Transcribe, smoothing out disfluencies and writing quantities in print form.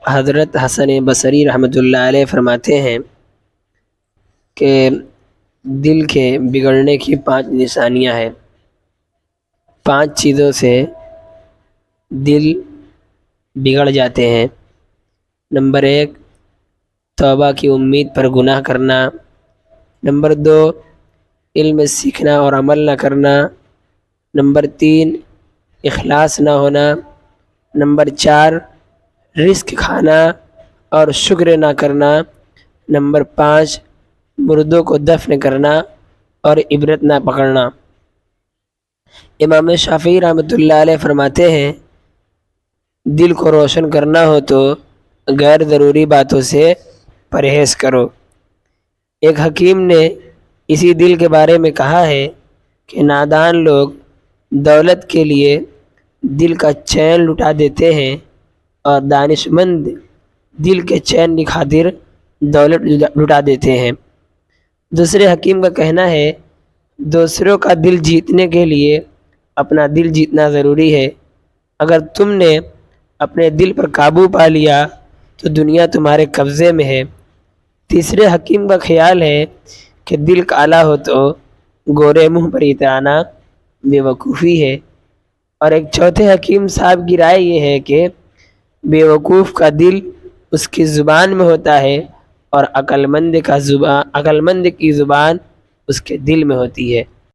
حضرت حسن بصری رحمۃ اللہ علیہ فرماتے ہیں کہ دل کے بگڑنے کی 5 نشانیاں ہیں۔ 5 چیزوں سے دل بگڑ جاتے ہیں۔ نمبر 1، توبہ کی امید پر گناہ کرنا۔ نمبر 2، علم سیکھنا اور عمل نہ کرنا۔ نمبر 3، اخلاص نہ ہونا۔ نمبر 4، رزق کھانا اور شکر نہ کرنا۔ نمبر 5، مردوں کو دفن کرنا اور عبرت نہ پکڑنا۔ امام شافعی رحمۃ اللہ علیہ فرماتے ہیں دل کو روشن کرنا ہو تو غیر ضروری باتوں سے پرہیز کرو۔ ایک حکیم نے اسی دل کے بارے میں کہا ہے کہ نادان لوگ دولت کے لیے دل کا چین لٹا دیتے ہیں اور دانش مند دل کے چین کی خاطر دولت لٹا دیتے ہیں۔ دوسرے حکیم کا کہنا ہے دوسروں کا دل جیتنے کے لیے اپنا دل جیتنا ضروری ہے۔ اگر تم نے اپنے دل پر قابو پا لیا تو دنیا تمہارے قبضے میں ہے۔ تیسرے حکیم کا خیال ہے کہ دل کالا ہو تو گورے منہ پر اترانا بے وقوفی ہے۔ اور ایک چوتھے حکیم صاحب کی رائے یہ ہے کہ بے وقوف کا دل اس کی زبان میں ہوتا ہے اور عقل مند کی زبان اس کے دل میں ہوتی ہے۔